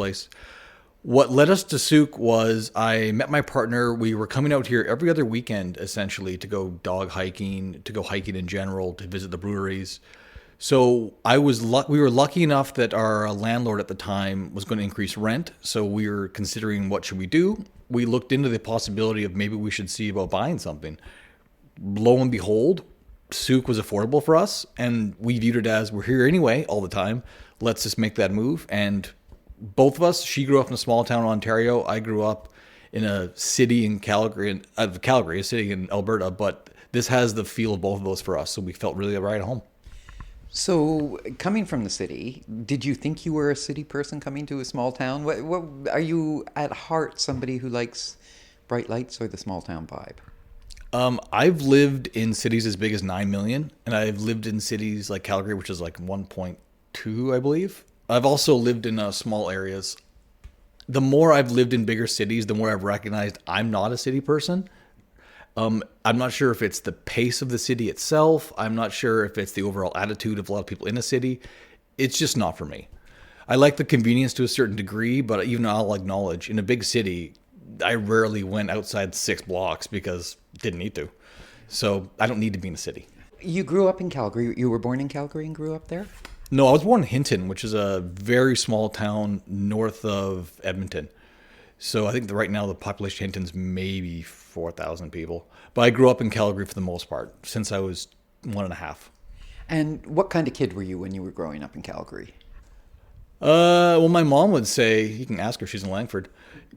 place. What led us to Sooke was I met my partner. We were coming out here every other weekend, essentially, to go dog hiking, to go hiking in general, to visit the breweries. So we were lucky enough that our landlord at the time was going to increase rent. So we were considering what should we do. We looked into the possibility of maybe we should see about buying something. Lo and behold, Sooke was affordable for us, and we viewed it as we're here anyway all the time. Let's just make that move. And both of us, she grew up in a small town in Ontario. I grew up in a city in Calgary, a city in Alberta. But this has the feel of both of those for us, so we felt really right at home. So, coming from the city, did you think you were a city person coming to a small town? Are you at heart somebody who likes bright lights or the small town vibe? I've lived in cities as big as 9 million, and I've lived in cities like Calgary, which is like 1.2, I believe. I've also lived in small areas. The more I've lived in bigger cities, the more I've recognized I'm not a city person. I'm not sure if it's the pace of the city itself. I'm not sure if it's the overall attitude of a lot of people in the city. It's just not for me. I like the convenience to a certain degree, but even I'll acknowledge in a big city, I rarely went outside 6 blocks because didn't need to. So I don't need to be in a city. You grew up in Calgary. You were born in Calgary and grew up there? No, I was born in Hinton, which is a very small town north of Edmonton. So I think that right now the population of Hinton's maybe 4,000 people. But I grew up in Calgary for the most part since I was 1.5. And what kind of kid were you when you were growing up in Calgary? Well, my mom would say, you can ask her, she's in Langford.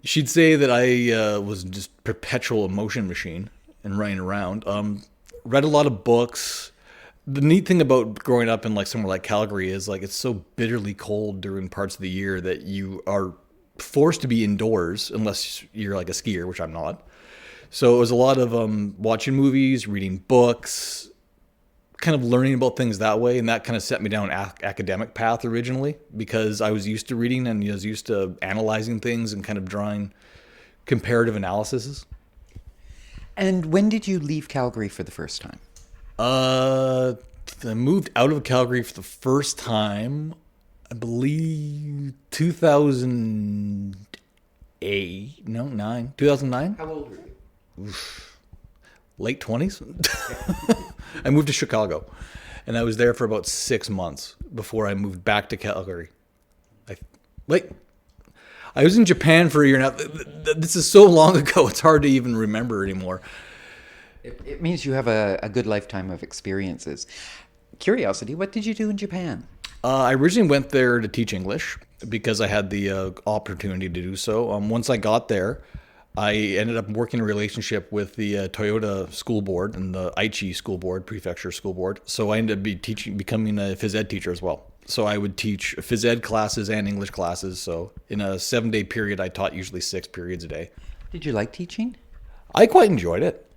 She'd say that I was just perpetual emotion machine and running around. Read a lot of books. The neat thing about growing up in like somewhere like Calgary is like it's so bitterly cold during parts of the year that you are forced to be indoors unless you're like a skier, which I'm not. So it was a lot of watching movies, reading books, kind of learning about things that way, and that kind of set me down an academic path originally because I was used to reading and I was used to analyzing things and kind of drawing comparative analyses. And when did you leave Calgary for the first time? I moved out of Calgary for the first time, I believe 2008, no, 2009. How old were you? Late 20s. I moved to Chicago, and I was there for about 6 months before I moved back to Calgary. Wait, I was in Japan for a year now. This is so long ago, it's hard to even remember anymore. It means you have a good lifetime of experiences. Curiosity, what did you do in Japan? I originally went there to teach English because I had the opportunity to do so. Once I got there, I ended up working a relationship with the Toyota school board and the Aichi school board, prefecture school board. So I ended up becoming a phys ed teacher as well. So I would teach phys ed classes and English classes. So in a 7-day period, I taught usually 6 periods a day. Did you like teaching? I quite enjoyed it.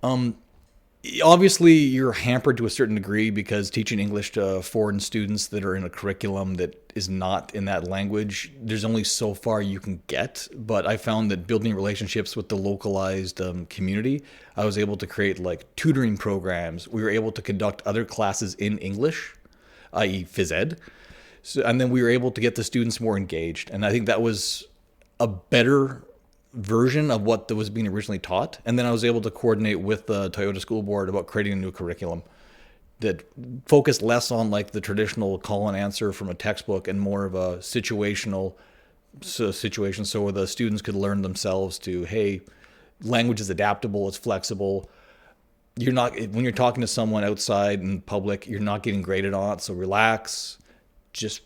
Obviously, you're hampered to a certain degree because teaching English to foreign students that are in a curriculum that is not in that language, there's only so far you can get. But I found that building relationships with the localized community, I was able to create like tutoring programs. We were able to conduct other classes in English, i.e. phys ed. So, and then we were able to get the students more engaged. And I think that was a better version of what was being originally taught. And then I was able to coordinate with the Toyota school board about creating a new curriculum that focused less on like the traditional call and answer from a textbook and more of a situation so the students could learn themselves to, hey, language is adaptable, it's flexible. You're not, when you're talking to someone outside in public, you're not getting graded on it, so relax, just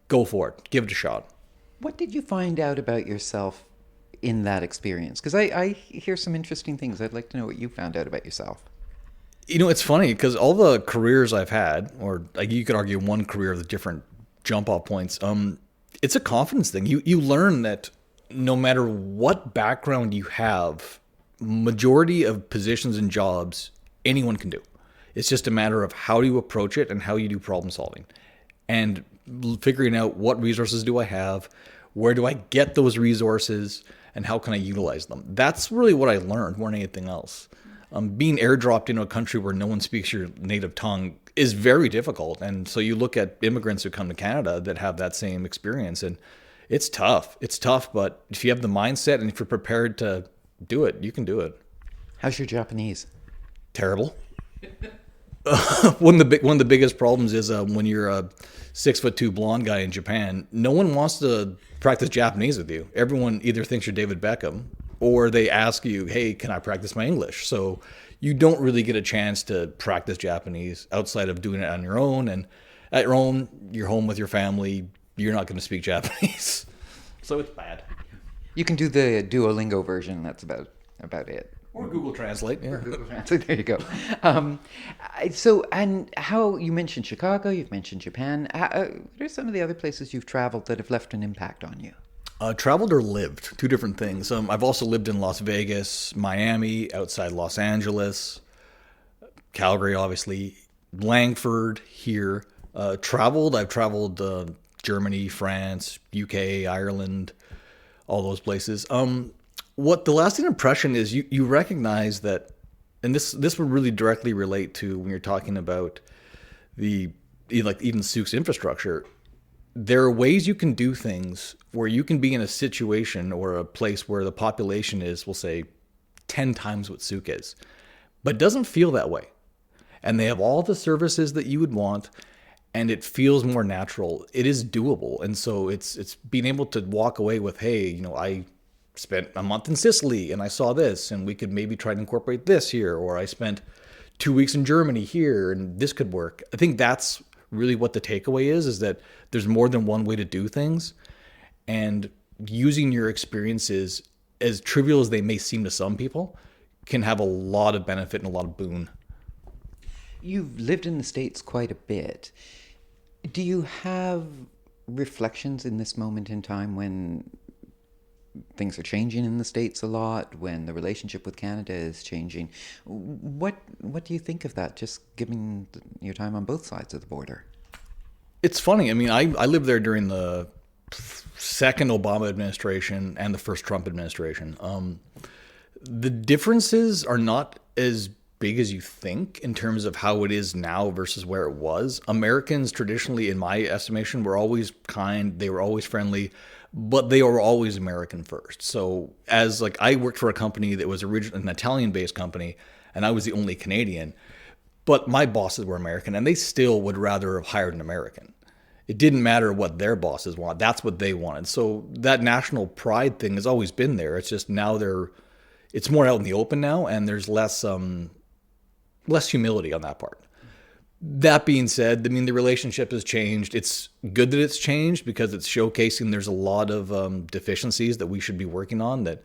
go for it, give it a shot. What did you find out about yourself in that experience? Because I hear some interesting things. I'd like to know what you found out about yourself. You know, it's funny because all the careers I've had, or like you could argue one career of the different jump off points, it's a confidence thing. You learn that no matter what background you have, majority of positions and jobs anyone can do. It's just a matter of how you approach it and how you do problem solving and figuring out what resources do I have, where do I get those resources, and how can I utilize them? That's really what I learned more than anything else. Being airdropped into a country where no one speaks your native tongue is very difficult. And so you look at immigrants who come to Canada that have that same experience, and It's tough. It's tough, but if you have the mindset and if you're prepared to do it, you can do it. How's your Japanese? Terrible. One of the biggest problems is when you're a 6'2" blonde guy in Japan, no one wants to practice Japanese with you. Everyone either thinks you're David Beckham or they ask you, "Hey, can I practice my English?" So you don't really get a chance to practice Japanese outside of doing it on your own. And at your own, you're home with your family. You're not going to speak Japanese, so it's bad. You can do the Duolingo version. That's about it. Or Google Translate. Yeah. So there you go. So, and how you mentioned Chicago, you've mentioned Japan. What are some of the other places you've traveled that have left an impact on you? Traveled or lived, two different things. I've also lived in Las Vegas, Miami, outside Los Angeles, Calgary, obviously, Langford here. I've traveled Germany, France, UK, Ireland, all those places. What the lasting impression is, you recognize that, and this would really directly relate to when you're talking about like even Sooke's infrastructure. There are ways you can do things where you can be in a situation or a place where the population is, we'll say, 10 times what Sooke is, but it doesn't feel that way. And they have all the services that you would want, and it feels more natural. It is doable. And so it's being able to walk away with, hey, I spent a month in Sicily and I saw this, and we could maybe try to incorporate this here, or I spent 2 weeks in Germany here and this could work. I think that's really what the takeaway is that there's more than one way to do things, and using your experiences, as trivial as they may seem to some people, can have a lot of benefit and a lot of boon. You've lived in the States quite a bit. Do you have reflections in this moment in time when things are changing in the States a lot, when the relationship with Canada is changing? What do you think of that, just given your time on both sides of the border? It's funny. I mean, I lived there during the second Obama administration and the first Trump administration. The differences are not as big as you think in terms of how it is now versus where it was. Americans traditionally, in my estimation, were always kind. They were always friendly, but they were always American first. So as like I worked for a company that was originally an Italian-based company, and I was the only Canadian, but my bosses were American, and they still would rather have hired an American. It didn't matter what their bosses want. That's what they wanted. So that national pride thing has always been there. It's just now it's more out in the open now, and there's less humility on that part. That being said, I mean, the relationship has changed. It's good that it's changed because it's showcasing there's a lot of deficiencies that we should be working on. That,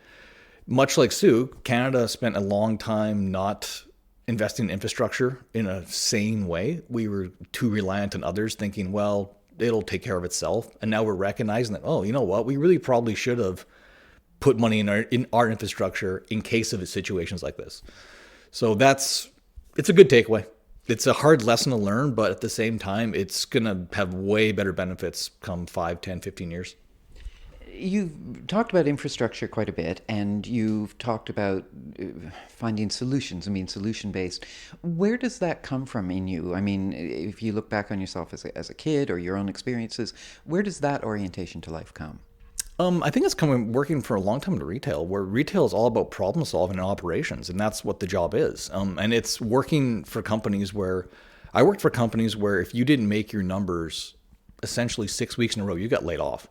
much like Sooke, Canada spent a long time not investing in infrastructure in a sane way. We were too reliant on others, thinking, well, it'll take care of itself. And now we're recognizing that, oh, you know what? We really probably should have put money in our infrastructure in case of situations like this. So it's a good takeaway. It's a hard lesson to learn, but at the same time, it's going to have way better benefits come 5, 10, 15 years. You've talked about infrastructure quite a bit, and you've talked about finding solutions, solution-based. Where does that come from in you? I mean, if you look back on yourself as a kid or your own experiences, where does that orientation to life come? I think it's coming working for a long time in retail, where retail is all about problem solving and operations, and that's what the job is. And it's working for companies where I worked for companies where if you didn't make your numbers essentially 6 weeks in a row, you got laid off.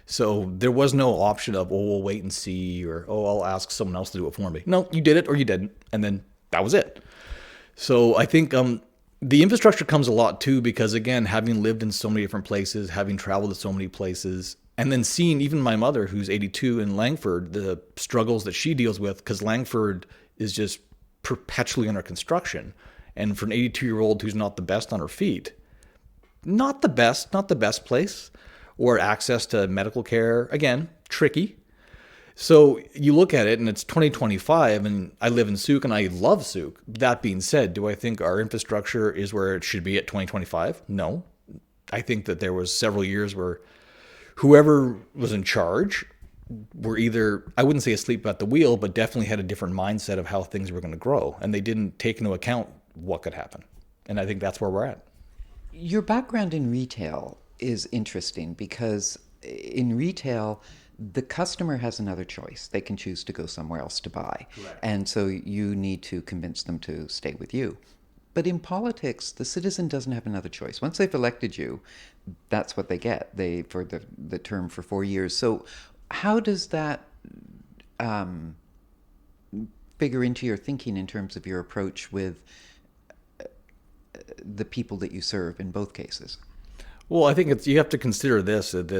So there was no option of, oh, we'll wait and see, or, oh, I'll ask someone else to do it for me. No, you did it or you didn't, and then that was it. So I think the infrastructure comes a lot too, because again, having lived in so many different places, having traveled to so many places, and then seeing even my mother, who's 82 in Langford, the struggles that she deals with, because Langford is just perpetually under construction. And for an 82-year-old who's not the best on her feet, not the best place, or access to medical care, again, tricky. So you look at it and it's 2025 and I live in Sooke and I love Sooke. That being said, do I think our infrastructure is where it should be at 2025? No. I think that there was several years where whoever was in charge were either, I wouldn't say asleep at the wheel, but definitely had a different mindset of how things were going to grow. And they didn't take into account what could happen. And I think that's where we're at. Your background in retail is interesting because in retail, the customer has another choice. They can choose to go somewhere else to buy. Correct. And so you need to convince them to stay with you. But in politics, the citizen doesn't have another choice. Once they've elected you, that's what they get. They for the term for 4 years. So how does that figure into your thinking in terms of your approach with the people that you serve in both cases? Well, I think you have to consider this, that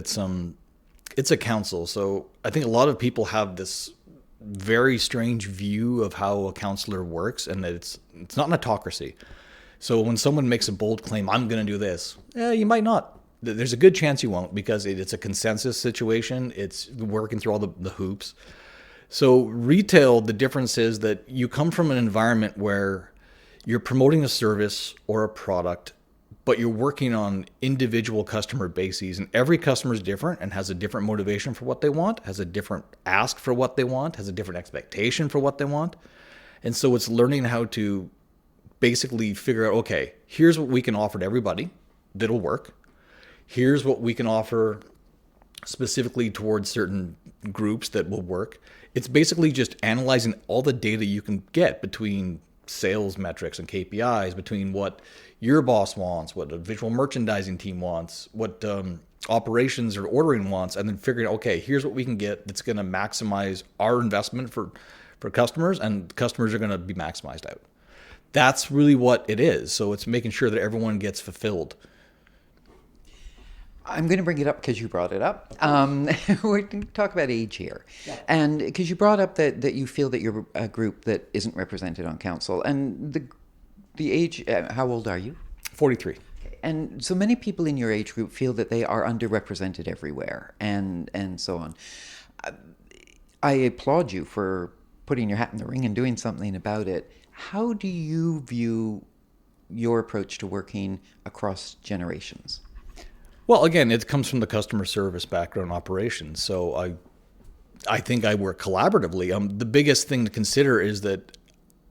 it's a council. So I think a lot of people have this very strange view of how a counselor works, and that it's not an autocracy. So when someone makes a bold claim, I'm going to do this, you might not. There's a good chance you won't, because it's a consensus situation. It's working through all the hoops. So retail, the difference is that you come from an environment where you're promoting a service or a product, but you're working on individual customer bases, and every customer is different and has a different motivation for what they want, has a different ask for what they want, has a different expectation for what they want. And so it's learning how to basically figure out, okay, here's what we can offer to everybody that'll work. Here's what we can offer specifically towards certain groups that will work. It's basically just analyzing all the data you can get between sales metrics and KPIs, between what your boss wants, what a visual merchandising team wants, what operations or ordering wants, and then figuring, okay, here's what we can get that's going to maximize our investment for customers, and customers are going to be maximized out. That's really what it is. So it's making sure that everyone gets fulfilled. I'm going to bring it up because you brought it up. We're going to talk about age here. Yeah. And because you brought up that you feel that you're a group that isn't represented on council. And the age, how old are you? 43. And so many people in your age group feel that they are underrepresented everywhere and so on. I applaud you for putting your hat in the ring and doing something about it. How do you view your approach to working across generations? Well, again, it comes from the customer service background operations. So I think I work collaboratively. The biggest thing to consider is that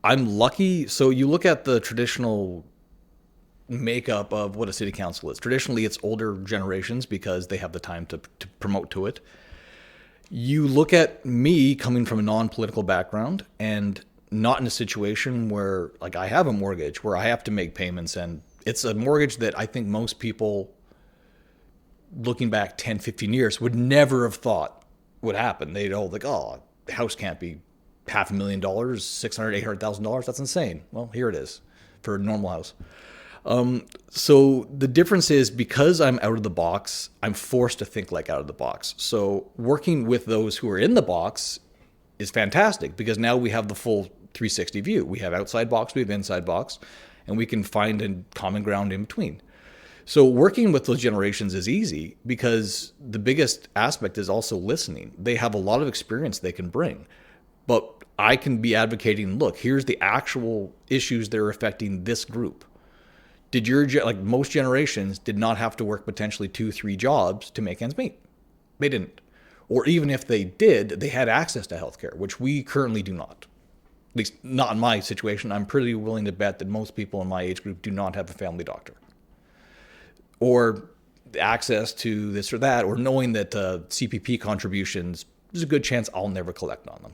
I'm lucky. So you look at the traditional makeup of what a city council is. Traditionally, it's older generations because they have the time to promote to it. You look at me coming from a non-political background and not in a situation where, like, I have a mortgage where I have to make payments, and it's a mortgage that I think most people, looking back 10, 15 years, would never have thought would happen. They'd all like, oh, the house can't be $500,000, $600,000, $800,000. That's insane. Well, here it is for a normal house. So the difference is, because I'm out of the box, I'm forced to think like out of the box. So working with those who are in the box is fantastic, because now we have the full 360 view. We have outside box, we have inside box, and we can find a common ground in between. So working with those generations is easy, because the biggest aspect is also listening. They have a lot of experience they can bring, but I can be advocating, look, here's the actual issues that are affecting this group. Did like most generations did not have to work potentially 2-3 jobs to make ends meet. They didn't. Or even if they did, they had access to healthcare, which we currently do not. At least not in my situation. I'm pretty willing to bet that most people in my age group do not have a family doctor. Or access to this or that, or knowing that CPP contributions, there's a good chance I'll never collect on them.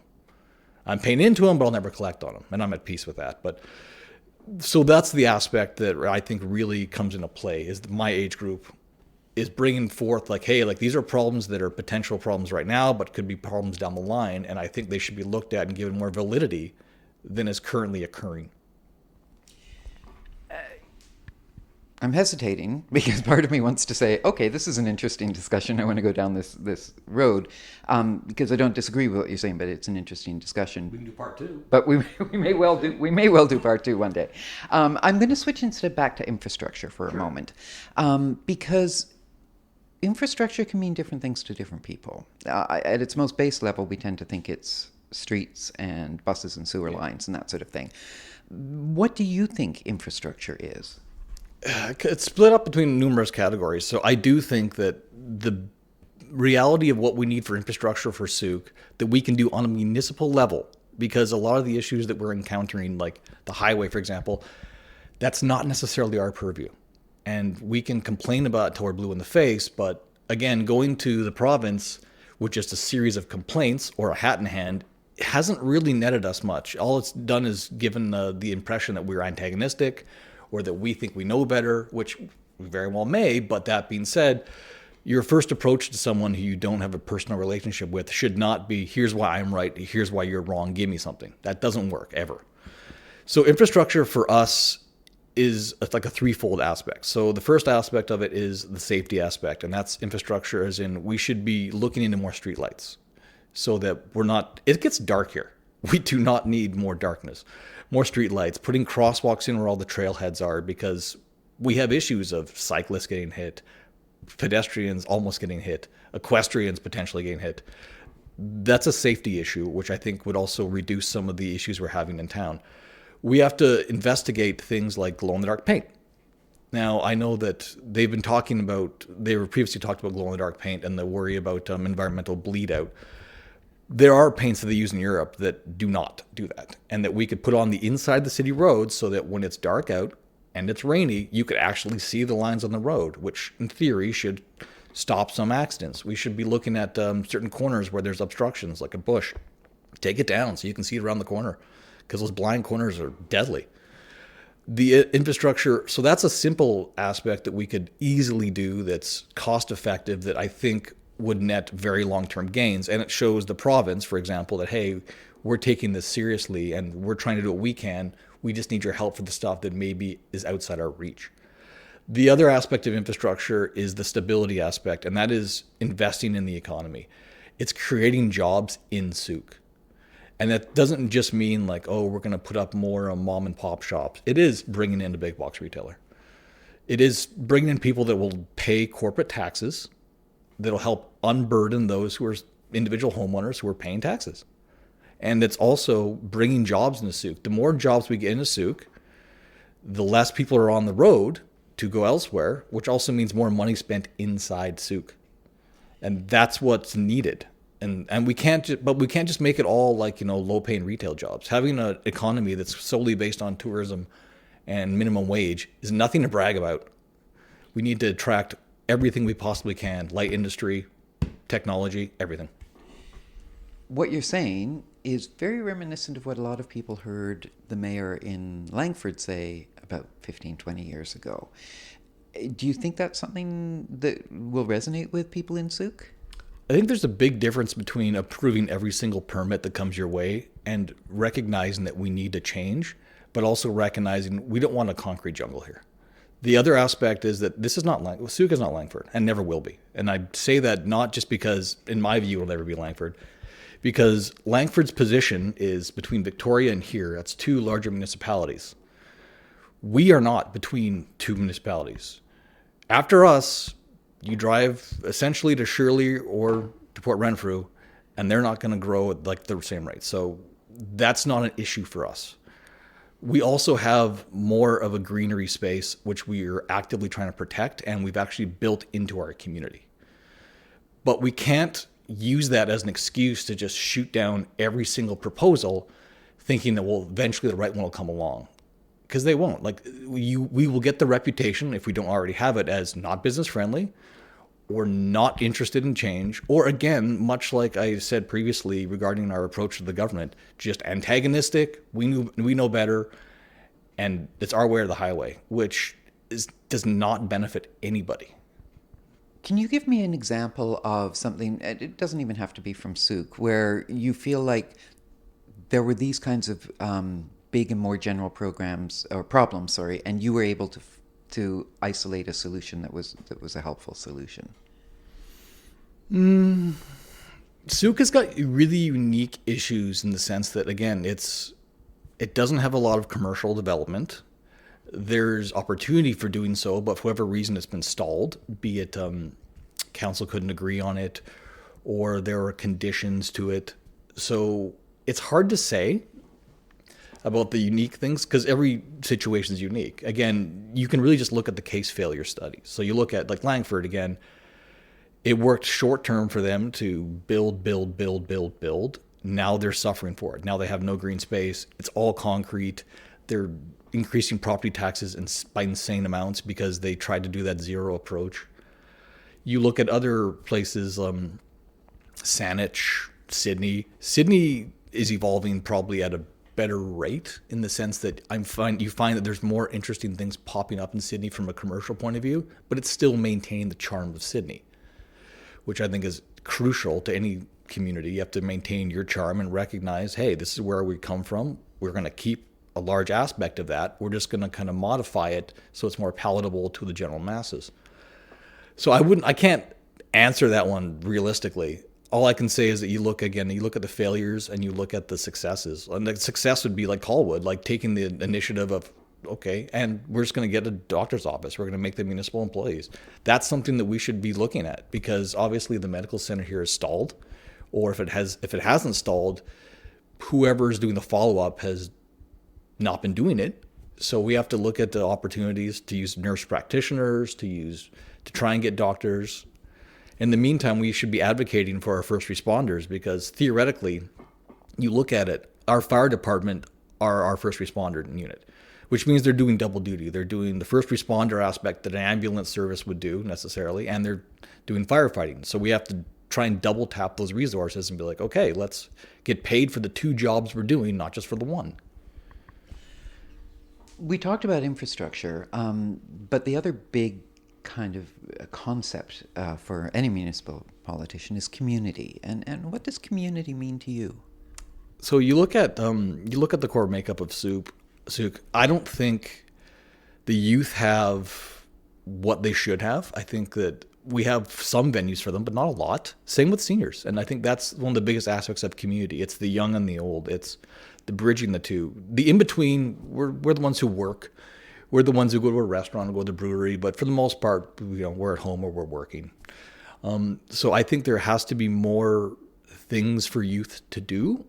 I'm paying into them, but I'll never collect on them, and I'm at peace with that. But so that's the aspect that I think really comes into play, is that my age group is bringing forth, like, hey, like, these are problems that are potential problems right now, but could be problems down the line, and I think they should be looked at and given more validity than is currently occurring. I'm hesitating because part of me wants to say, okay, this is an interesting discussion. I want to go down this road, because I don't disagree with what you're saying, but it's an interesting discussion. We can do part two. But we may well do part two one day. I'm going to switch instead back to infrastructure for a moment, because infrastructure can mean different things to different people. At its most base level, we tend to think it's streets and buses and sewer lines and that sort of thing. What do you think infrastructure is? It's split up between numerous categories. So I do think that the reality of what we need for infrastructure for Sooke, that we can do on a municipal level, because a lot of the issues that we're encountering, like the highway, for example, that's not necessarily our purview. And we can complain about it till we're blue in the face, but again, going to the province with just a series of complaints or a hat in hand hasn't really netted us much. All it's done is given the impression that we're antagonistic or that we think we know better, which we very well may. But that being said, your first approach to someone who you don't have a personal relationship with should not be, here's why I'm right, here's why you're wrong, give me something. That doesn't work ever. So infrastructure for us is like a threefold aspect. So the first aspect of it is the safety aspect, and that's infrastructure as in we should be looking into more streetlights so that we're not, it gets dark here. We do not need more darkness, more streetlights, putting crosswalks in where all the trailheads are, because we have issues of cyclists getting hit, pedestrians almost getting hit, equestrians potentially getting hit. That's a safety issue, which I think would also reduce some of the issues we're having in town. We have to investigate things like glow-in-the-dark paint. Now, I know that they were previously talked about glow-in-the-dark paint and the worry about environmental bleed out. There are paints that they use in Europe that do not do that, and that we could put on the inside the city roads so that when it's dark out and it's rainy, you could actually see the lines on the road, which in theory should stop some accidents. We should be looking at certain corners where there's obstructions, like a bush. Take it down so you can see it around the corner, because those blind corners are deadly. The infrastructure, so that's a simple aspect that we could easily do that's cost effective, that I think would net very long-term gains. And it shows the province, for example, that, hey, we're taking this seriously and we're trying to do what we can. We just need your help for the stuff that maybe is outside our reach. The other aspect of infrastructure is the stability aspect, and that is investing in the economy. It's creating jobs in Sooke. And that doesn't just mean like, oh, we're going to put up more mom and pop shops. It is bringing in a big box retailer. It is bringing in people that will pay corporate taxes, that'll help unburden those who are individual homeowners who are paying taxes. And it's also bringing jobs into Sooke. The more jobs we get into Sooke, the less people are on the road to go elsewhere, which also means more money spent inside Sooke. And that's what's needed. And we can't just make it all like, low paying retail jobs. Having an economy that's solely based on tourism and minimum wage is nothing to brag about. We need to attract everything we possibly can, light industry, technology, everything. What you're saying is very reminiscent of what a lot of people heard the mayor in Langford say about 15, 20 years ago. Do you think that's something that will resonate with people in Sooke? I think there's a big difference between approving every single permit that comes your way and recognizing that we need to change, but also recognizing we don't want a concrete jungle here. The other aspect is that this is not Sooke is not Langford and never will be. And I say that not just because, in my view, it'll never be Langford, because Langford's position is between Victoria and here. That's two larger municipalities. We are not between two municipalities. After us, you drive essentially to Shirley or to Port Renfrew, and they're not going to grow at like the same rate. So that's not an issue for us. We also have more of a greenery space, which we are actively trying to protect, and we've actually built into our community. But we can't use that as an excuse to just shoot down every single proposal thinking that, well, eventually the right one will come along. Because they won't. We will get the reputation, if we don't already have it, as not business friendly or not interested in change, or again, much like I said previously regarding our approach to the government, just antagonistic. We know better, and it's our way or the highway, which does not benefit anybody. Can you give me an example of something, it doesn't even have to be from Sooke, where you feel like there were these kinds of big and more general problems, and you were able to isolate a solution that was a helpful solution? Sooke has got really unique issues in the sense that, again, it doesn't have a lot of commercial development. There's opportunity for doing so, but for whatever reason it's been stalled, be it council couldn't agree on it or there are conditions to it. So it's hard to say about the unique things because every situation is unique. Again, you can really just look at the case failure studies. So you look at like Langford again, it worked short term for them to build. Now they're suffering for it. Now they have no green space. It's all concrete. They're increasing property taxes by insane amounts because they tried to do that zero approach. You look at other places, Saanich, Sydney. Sydney is evolving probably at a better rate in the sense that you find that there's more interesting things popping up in Sydney from a commercial point of view, but it's still maintaining the charm of Sydney, which I think is crucial to any community. You have to maintain your charm and recognize, hey, this is where we come from. We're going to keep a large aspect of that. We're just going to kind of modify it so it's more palatable to the general masses. So I can't answer that one realistically. All I can say is that you look at the failures and you look at the successes. And the success would be like Colwood, like taking the initiative of, okay, and we're just going to get a doctor's office. We're going to make them municipal employees. That's something that we should be looking at, because obviously the medical center here is stalled, or if it hasn't stalled, whoever is doing the follow-up has not been doing it. So we have to look at the opportunities to use nurse practitioners, to try and get doctors. In the meantime, we should be advocating for our first responders, because theoretically, you look at it, our fire department are our first responder unit, which means they're doing double duty. They're doing the first responder aspect that an ambulance service would do necessarily, and they're doing firefighting. So we have to try and double tap those resources and be like, okay, let's get paid for the two jobs we're doing, not just for the one. We talked about infrastructure, but the other big kind of concept for any municipal politician is community. And what does community mean to you? So you look at the core makeup of Sooke. I don't think the youth have what they should have. I think that we have some venues for them, but not a lot. Same with seniors. And I think that's one of the biggest aspects of community. It's the young and the old. It's the bridging the two. The in-between, we're the ones who work. We're the ones who go to a restaurant or go to the brewery. But for the most part, we're at home or we're working. So I think there has to be more things for youth to do,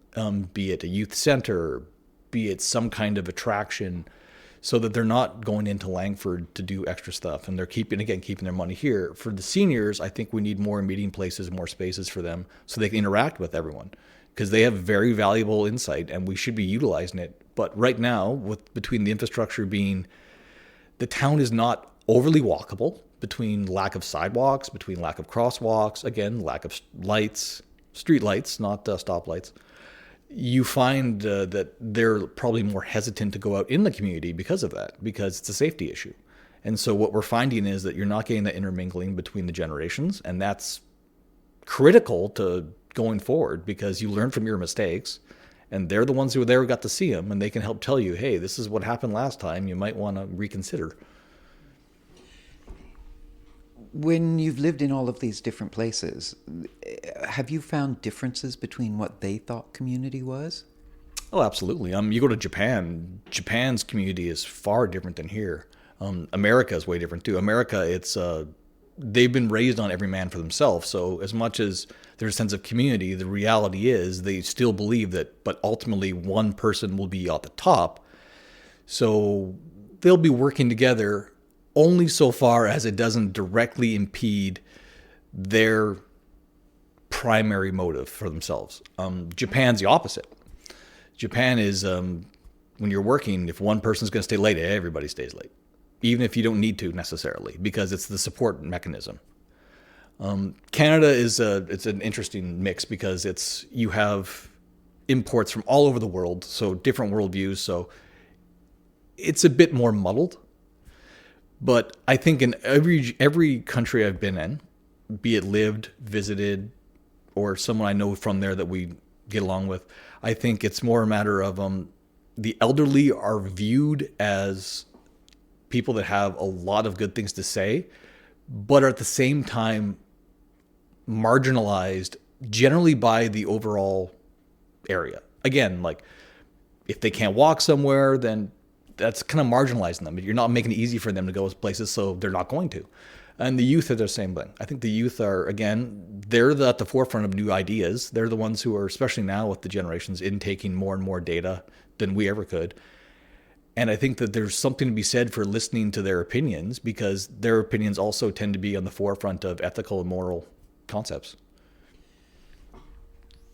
be it a youth center, be it some kind of attraction, so that they're not going into Langford to do extra stuff and they're keeping their money here. For the seniors, I think we need more meeting places, more spaces for them so they can interact with everyone, because they have very valuable insight and we should be utilizing it. But right now, between the infrastructure being, the town is not overly walkable, between lack of sidewalks, between lack of crosswalks, again, lack of lights, street lights, not stoplights. You find that they're probably more hesitant to go out in the community because of that, because it's a safety issue. And so what we're finding is that you're not getting that intermingling between the generations, and that's critical to going forward, because you learn from your mistakes, and they're the ones who were there who got to see them, and they can help tell you, hey, this is what happened last time. You might want to reconsider. When you've lived in all of these different places, have you found differences between what they thought community was? Oh, absolutely. You go to Japan. Japan's community is far different than here. America is way different too. America, they've been raised on every man for themselves. So as much as there's a sense of community, the reality is they still believe that, but ultimately one person will be at the top. So they'll be working together only so far as it doesn't directly impede their primary motive for themselves. Japan's the opposite. Japan is, when you're working, if one person's going to stay late, everybody stays late, even if you don't need to necessarily, because it's the support mechanism. Canada it's an interesting mix, because you have imports from all over the world, so different worldviews. So it's a bit more muddled. But I think in every country I've been in, be it lived, visited, or someone I know from there that we get along with, I think it's more a matter of the elderly are viewed as people that have a lot of good things to say, but are at the same time marginalized generally by the overall area. Again, like if they can't walk somewhere, then that's kind of marginalizing them. You're not making it easy for them to go places, so they're not going to. And the youth are the same thing. I think the youth are, again, they're at the forefront of new ideas. They're the ones who are, especially now with the generations, intaking more and more data than we ever could. And I think that there's something to be said for listening to their opinions, because their opinions also tend to be on the forefront of ethical and moral concepts.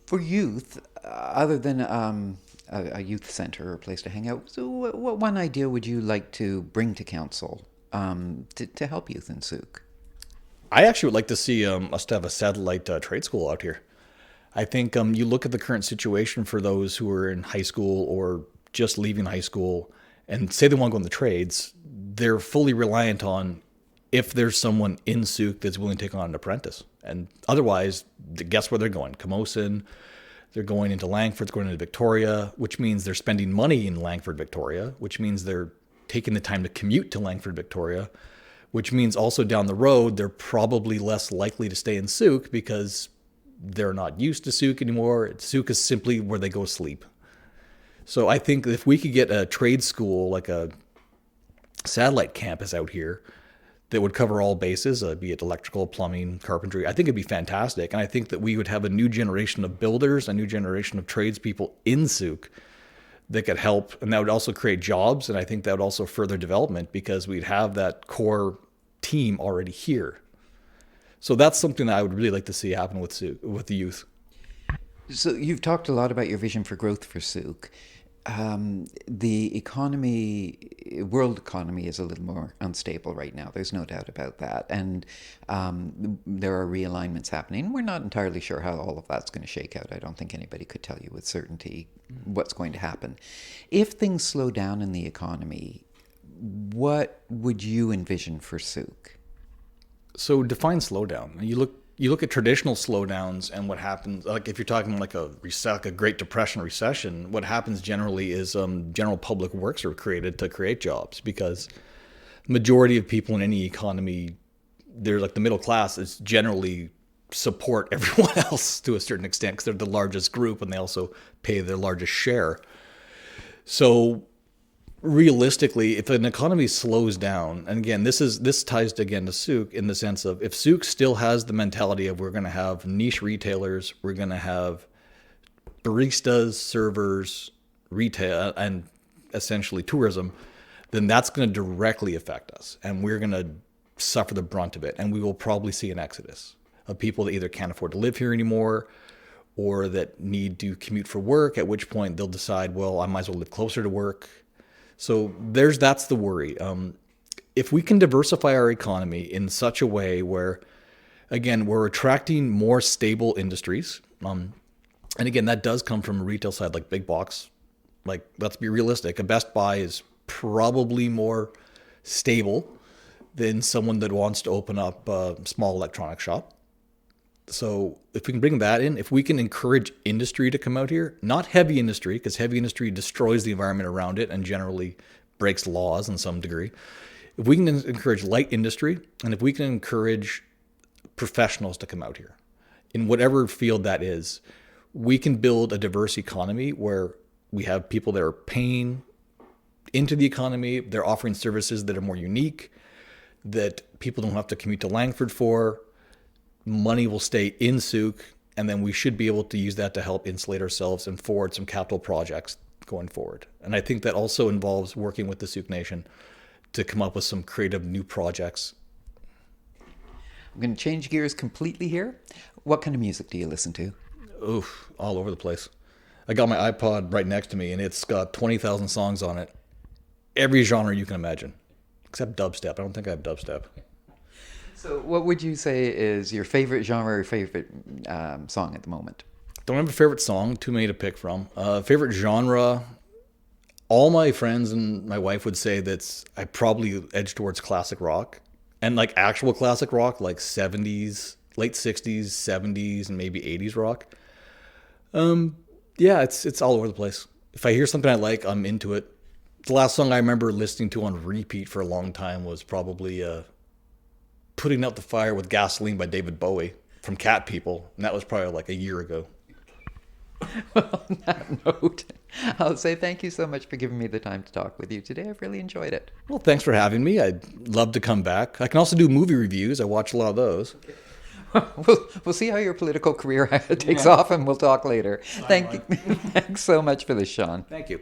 For youth, other than a youth center or a place to hang out, so what one idea would you like to bring to council to help youth in Sooke? I actually would like to see us to have a satellite trade school out here. I think you look at the current situation for those who are in high school or just leaving high school and say they want to go in the trades, they're fully reliant on if there's someone in Sooke that's willing to take on an apprentice. And otherwise, guess where they're going? Camosun, they're going into Langford, they're going into Victoria, which means they're spending money in Langford, Victoria, which means they're taking the time to commute to Langford, Victoria, which means also down the road, they're probably less likely to stay in Sooke because they're not used to Sooke anymore. Sooke is simply where they go sleep. So I think if we could get a trade school, like a satellite campus out here that would cover all bases, be it electrical, plumbing, carpentry, I think it'd be fantastic. And I think that we would have a new generation of builders, a new generation of tradespeople in Sooke that could help. And that would also create jobs. And I think that would also further development because we'd have that core team already here. So that's something that I would really like to see happen with Sooke, with the youth. So you've talked a lot about your vision for growth for Sooke. The economy, world economy, is a little more unstable right now. There's no doubt about that. And there are realignments happening. We're not entirely sure how all of that's going to shake out. I don't think anybody could tell you with certainty what's going to happen. If things slow down in the economy, what would you envision for Sooke? So define slowdown. You look at traditional slowdowns and what happens, like if you're talking like a Great Depression recession, what happens generally is general public works are created to create jobs because the majority of people in any economy, they're like the middle class is generally support everyone else to a certain extent because they're the largest group and they also pay their largest share. So realistically, if an economy slows down, and again, this ties again to Sooke in the sense of if Sooke still has the mentality of we're going to have niche retailers, we're going to have baristas, servers, retail, and essentially tourism, then that's going to directly affect us, and we're going to suffer the brunt of it, and we will probably see an exodus of people that either can't afford to live here anymore or that need to commute for work, at which point they'll decide, well, I might as well live closer to work. So that's the worry. If we can diversify our economy in such a way where, again, we're attracting more stable industries, and again, that does come from a retail side like big box. Like, let's be realistic. A Best Buy is probably more stable than someone that wants to open up a small electronic shop. So if we can bring that in, if we can encourage industry to come out here, not heavy industry, because heavy industry destroys the environment around it and generally breaks laws in some degree. If we can encourage light industry, and if we can encourage professionals to come out here, in whatever field that is, we can build a diverse economy where we have people that are paying into the economy, they're offering services that are more unique, that people don't have to commute to Langford for. Money will stay in Sooke, and then we should be able to use that to help insulate ourselves and forward some capital projects going forward. And I think that also involves working with the Sooke Nation to come up with some creative new projects. I'm going to change gears completely here. What kind of music do you listen to? Oof, all over the place. I got my iPod right next to me, and it's got 20,000 songs on it. Every genre you can imagine, except dubstep. I don't think I have dubstep. So what would you say is your favorite genre or favorite song at the moment? Don't have a favorite song, too many to pick from. Favorite genre, all my friends and my wife would say I probably edge towards classic rock. And like actual classic rock, like 70s, late 60s, 70s, and maybe 80s rock. Yeah, it's all over the place. If I hear something I like, I'm into it. The last song I remember listening to on repeat for a long time was probably Putting Out the Fire with Gasoline by David Bowie from Cat People. And that was probably like a year ago. Well, on that note, I'll say thank you so much for giving me the time to talk with you today. I've really enjoyed it. Well, thanks for having me. I'd love to come back. I can also do movie reviews. I watch a lot of those. We'll see how your political career takes off, and we'll talk later. Thanks so much for this, Shaun. Thank you.